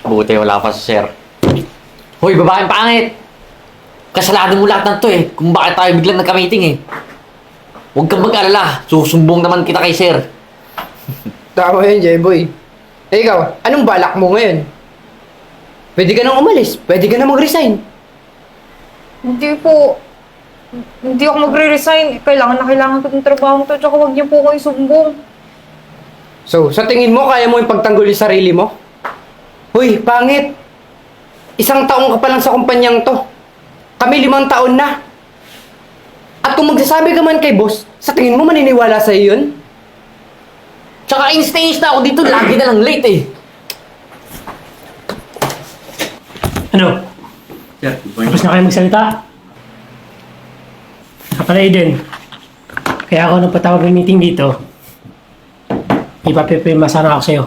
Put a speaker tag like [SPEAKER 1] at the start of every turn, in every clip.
[SPEAKER 1] Buti wala pa sa sir. Hoy, babaeng pangit! Kasalanan mo lahat ng to eh, kung bakit tayo biglang nagka-meeting eh. Huwag kang mag-alala, susumbong naman kita kay sir.
[SPEAKER 2] Tama yun, Jeboy. Eh ikaw, anong balak mo ngayon? Pwede ka nang umalis. Pwede ka nang mag-resign.
[SPEAKER 3] Hindi po. Hindi ako magre-resign. Kailangan na kailangan ko ng trabaho to. Tsaka huwag niyo po ko isumbong.
[SPEAKER 2] So, sa tingin mo, kaya mo yung pagtanggol yung sarili mo? Hoy, pangit! 1 taong ka pa lang sa kumpanyang to. Kami 5 taon na. At kung magsasabi ka man kay boss, sa tingin mo maniniwala sa'yo yun?
[SPEAKER 1] Tsaka in-stage na ako dito, lagi na lang late eh.
[SPEAKER 4] Ano?
[SPEAKER 1] Sir,
[SPEAKER 4] Tapos na kayo magsalita? Kapala Aiden. Kaya ako nagpatawag ng meeting dito. Ipapipirma sana ako sa'yo.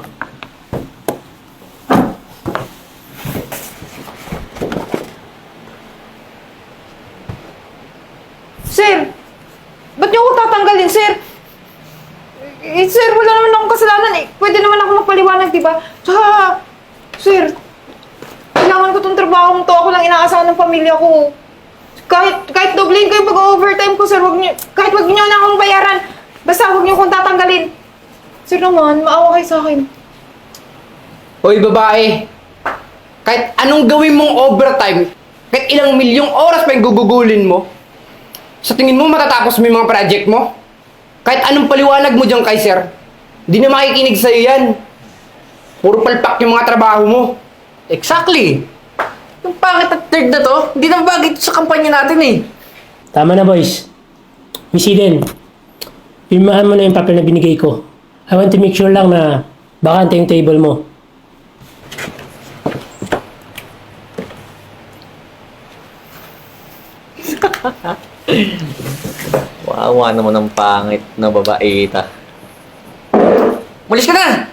[SPEAKER 3] Sir! Ba't niyo ako tatanggalin, sir? Eh, sir, wala naman akong kasalanan eh. Pwede naman ako magpaliwanag, di ba? Tsaka, sir, kailangan ko tong trabaho to. Ako lang inaasahan ng pamilya ko. Kahit doblein ko yung pag-overtime ko, sir, kahit wag niyo na akong bayaran. Basta wag niyo akong tatanggalin. Sir naman, maawa kayo sa akin.
[SPEAKER 2] Hoy, babae! Kahit anong gawin mong overtime, kahit ilang milyong oras pa yung gugugulin mo, sa tingin mo matatapos mo yung mga project mo? Kahit anong paliwanag mo dyan kay sir, di na makikinig sa'yo yan. Puro palpak yung mga trabaho mo.
[SPEAKER 1] Exactly! Yung pangit at third na to, hindi na bagay ito sa kampanya natin eh.
[SPEAKER 4] Tama na boys. Miss Eden, pirmahan mo na yung papel na binigay ko. I want to make sure lang na bakante yung table mo.
[SPEAKER 1] Wawa naman ang pangit na babaita. Malis ka na!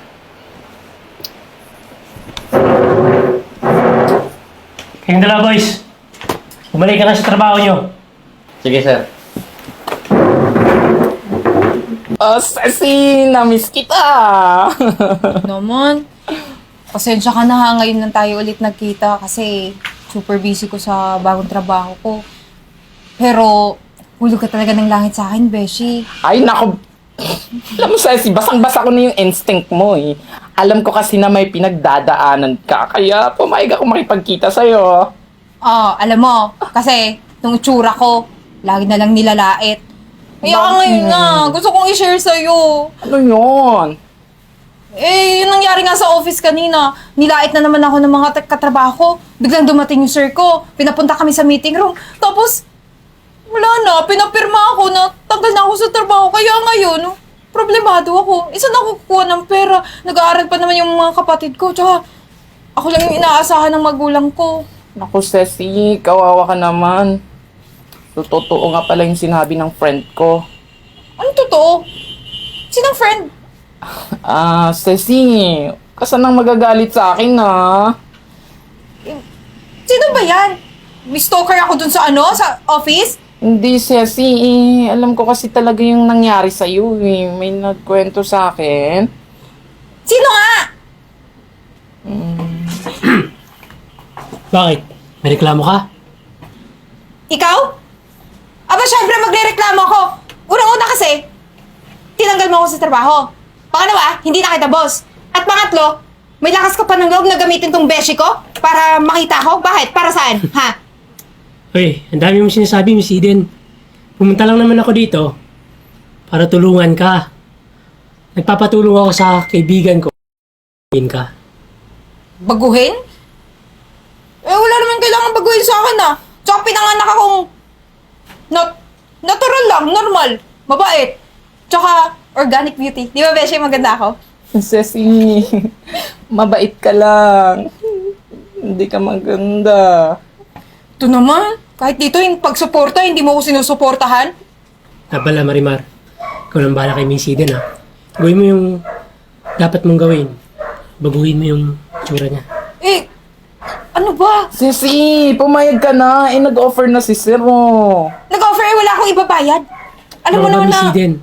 [SPEAKER 4] Kayong dalawa boys, bumalik ka na sa trabaho nyo.
[SPEAKER 1] Sige sir.
[SPEAKER 5] Oh, Ceci! Na-miss kita!
[SPEAKER 3] Naman, pasensya ka na ha. Ngayon lang tayo ulit nagkita kasi super busy ko sa bagong trabaho ko. Pero, hulog ka talaga ng langit sa akin, Beshi.
[SPEAKER 5] Ay, naku! Alam mo, Ceci, basang-basa ko na yung instinct mo eh. Alam ko kasi na may pinagdadaanan ka, kaya pumayag ako makipagkita sa'yo.
[SPEAKER 3] Alam mo, kasi nung itsura ko, lagi na lang nilalait. Kaya ngayon nga, gusto kong i-share sa'yo.
[SPEAKER 5] Ano yun?
[SPEAKER 3] Eh, yun nangyari nga sa office kanina. Nilait na naman ako ng mga katrabaho ko. Biglang dumating yung sir ko. Pinapunta kami sa meeting room. Tapos, wala na. Pinapirma ako na tanggal na ako sa trabaho. Kaya ngayon, problemado ako. Isa na ako kukuha ng pera. Nag-aaral pa naman yung mga kapatid ko. Tsaka, ako lang yung inaasahan ng magulang ko.
[SPEAKER 5] Naku, Ceci, kawawa ka naman. Totoo nga pala yung sinabi ng friend ko.
[SPEAKER 3] Ano totoo? Sinong friend?
[SPEAKER 5] Ceci, kasan nang magagalit sa akin na?
[SPEAKER 3] Sino ba yan? May stalker ako dun sa sa office?
[SPEAKER 5] Hindi, Ceci, alam ko kasi talaga yung nangyari sa'yo eh. May nagkwento sa akin.
[SPEAKER 3] Sino nga?
[SPEAKER 4] Bakit? May reklamo ka?
[SPEAKER 3] Ikaw? Aba, syempre magre-reklamo ako. Unang-una kasi, tinanggal mo ako sa trabaho. Pangalawa, hindi na kita boss. At pangatlo, may lakas ka pa ng loob na gamitin tong beshi ko para makita ko? Bakit? Para saan? Ha?
[SPEAKER 4] Hoy, ang dami mong sinasabi, Miss Eden. Pumunta lang naman ako dito para tulungan ka. Nagpapatulong ako sa kaibigan ko. Ka.
[SPEAKER 3] Baguhin? Eh, wala naman kailangan baguhin sa akin Tsaka pinanganak akong natural lang, normal, mabait. Tsaka organic beauty. Di ba, Beshi, maganda ako?
[SPEAKER 5] Ceci, mabait ka lang. Hindi ka maganda.
[SPEAKER 3] Ito naman, kahit dito yung pagsuporta, hindi mo ko sinusuportahan.
[SPEAKER 4] Pala, Marimar. Ikaw lang bahala kay Miss Eden, ha? Gawin mo yung dapat mong gawin. Baguhin mo yung tsura niya.
[SPEAKER 3] Eh, ano ba?
[SPEAKER 5] Ceci, pumayag ka na. Nag-offer na si Sir mo.
[SPEAKER 3] Nag-offer wala akong ibabayad. Alam mo
[SPEAKER 4] Ano ba,
[SPEAKER 3] naman
[SPEAKER 4] Miss
[SPEAKER 3] na...
[SPEAKER 4] Eden?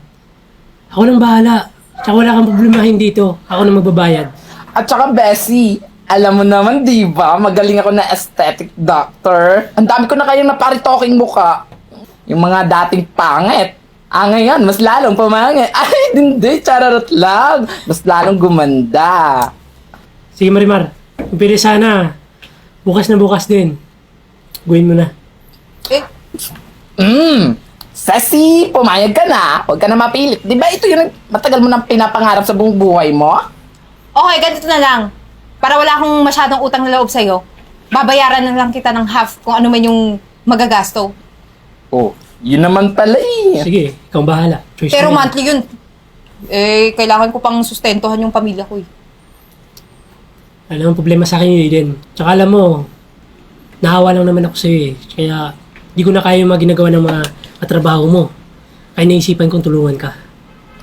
[SPEAKER 4] Ako lang bahala. Tsaka wala kang problemahin dito. Ako na magbabayad.
[SPEAKER 5] At saka, Bessie, Alam mo naman, di ba? Magaling ako na aesthetic doctor. Ang dami ko na kayong naparitoking muka. Yung mga dating pangit. Ngayon, mas lalong pumangit. Ay, hindi, chararot lang. Mas lalong gumanda.
[SPEAKER 4] Sige Marimar, kung pwede sana, bukas na bukas din. Gawin mo na.
[SPEAKER 3] Eh,
[SPEAKER 5] Sassy, pumayag ka na. Huwag ka na mapilit. Di ba ito yung matagal mo nang pinapangarap sa buong buhay mo?
[SPEAKER 3] okay, ganito na lang. Para wala akong masyadong utang na loob sa'yo, babayaran na lang kita ng half kung ano man yung magagasto.
[SPEAKER 5] Oh, yun naman pala eh.
[SPEAKER 4] Sige, ikaw ang bahala. Choice
[SPEAKER 3] Pero
[SPEAKER 4] mo yan.
[SPEAKER 3] monthly yun. Eh, kailangan ko pang sustentuhan yung pamilya ko eh.
[SPEAKER 4] Alam mo, problema sa akin yun din. Tsaka alam mo, nahawa lang naman ako sa'yo eh. Kaya, di ko na kaya yung mga ginagawa ng mga katrabaho mo. Kaya naisipan kong tulungan ka.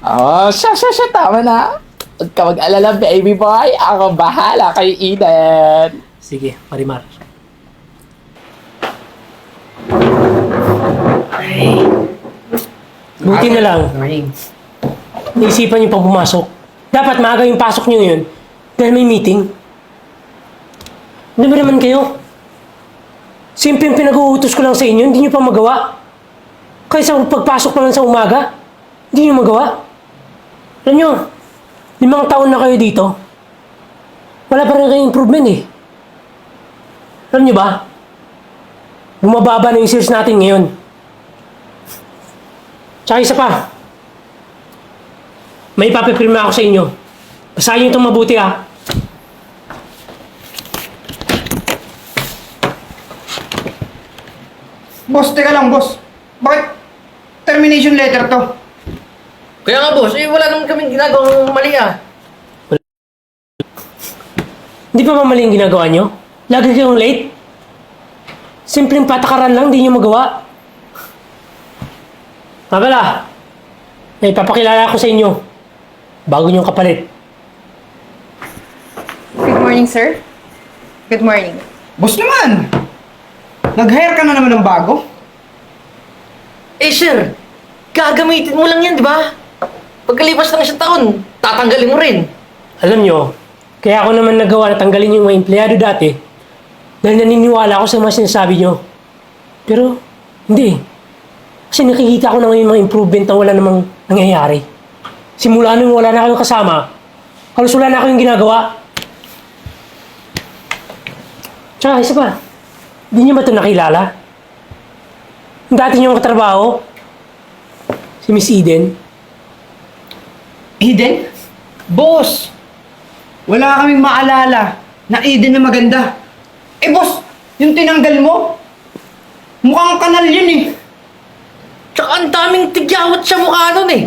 [SPEAKER 5] Oh, siya, tama na. Huwag ka mag-alala, baby boy. Ako bahala kay Eden.
[SPEAKER 4] Sige, Marimar. Buti na lang. Naisipan niyo pang pumasok. Dapat maaga yung pasok niyo ngayon dahil may meeting. Ano ba naman kayo? Simpleng pinag-uutos ko lang sa inyo, hindi niyo pa magawa. Kaysa pagpasok pa lang sa umaga, hindi niyo magawa. Alam niyo, 5 taon na kayo dito. Wala pa rin kayong improvement eh. Alam niyo ba? Bumababa na yung sales natin ngayon. Tsaka isa pa. May ipapipirma ako sa inyo. Basahin niyo itong mabuti ah.
[SPEAKER 2] Boss, teka lang, boss. Bakit termination letter to?
[SPEAKER 1] Kaya nga boss, wala naman kaming ginagawang mali ah.
[SPEAKER 4] Hindi pa ba mali yung ginagawa nyo? Lagi kayong late? Simpleng patakaran lang, di nyo magawa. Mabala, may papakilala ko sa inyo. Bago nyong kapalit.
[SPEAKER 3] Good morning, sir. Good morning.
[SPEAKER 2] Boss naman! Nag-hire ka na naman ng bago?
[SPEAKER 1] Eh sir, gagamitin mo lang yan, di ba? Pagkalipas ng 1 taon, tatanggalin mo rin.
[SPEAKER 4] Alam nyo, kaya ako naman nagawa na tanggalin yung mga empleyado dati dahil naniniwala ako sa mga sinasabi nyo. Pero, hindi. Kasi nakikita ko na ngayon mga improvement na wala namang nangyayari. Simula nung wala na kayong kasama, halos wala na kayong ginagawa. Tsaka, isa pa, hindi nyo ba ito nakilala? Yung dati nyo katrabaho, si Miss Eden.
[SPEAKER 2] Eden? Boss! Wala kaming maalala na Eden na maganda. Eh boss, yung tinanggal mo, mukhang kanal yun eh.
[SPEAKER 1] Tsaka ang daming tigyawat sa mukha nun eh.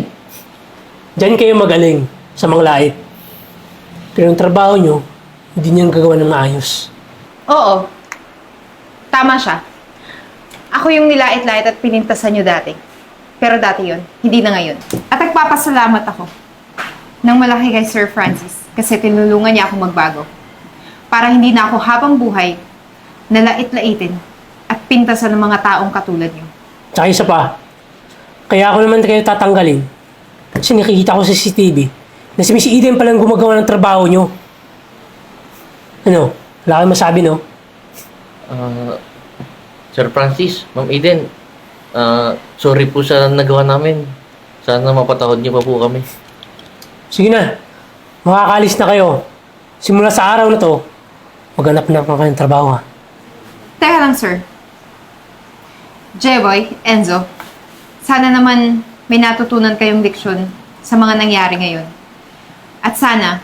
[SPEAKER 4] Diyan kayo magaling sa mga lait. Pero yung trabaho nyo, hindi nyo gagawa ng maayos.
[SPEAKER 3] Oo. Tama siya. Ako yung nilait-lait at pinintasan nyo dati. Pero dati yon, hindi na ngayon. At nagpapasalamat ako ng malaki kay Sir Francis kasi tinulungan niya ako magbago. Para hindi na ako habang buhay nalait-laitin at pintasan ng mga taong katulad niyo.
[SPEAKER 4] Tsaka isa pa, kaya ako naman kayo tatanggalin. Kasi nakikita ko sa CCTV na si Miss Eden palang gumagawa ng trabaho nyo. Ano? Wala kayong masabi, no?
[SPEAKER 1] Sir Francis, Ma'am Eden, sorry po sa nagawa namin. Sana mapatawad niyo pa po kami.
[SPEAKER 4] Sige na. Makakalis na kayo. Simula sa araw na to, maghanap na kayo ng trabaho, ha?
[SPEAKER 3] Teka lang, sir. Jeboy, Enzo, sana naman may natutunan kayong leksyon sa mga nangyari ngayon. At sana,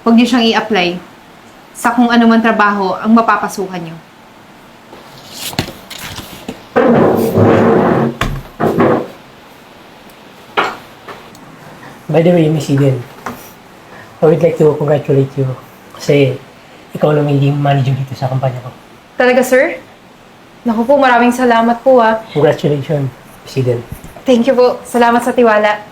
[SPEAKER 3] huwag niyo siyang i-apply sa kung ano man trabaho ang mapapasukan niyo.
[SPEAKER 4] By the way, Miss Eden, I would like to congratulate you kasi ikaw lang magiging manager dito sa kumpanya ko.
[SPEAKER 3] Talaga, sir? Naku po, maraming salamat po, ah.
[SPEAKER 4] Congratulations, Miss Eden.
[SPEAKER 3] Thank you po. Salamat sa tiwala.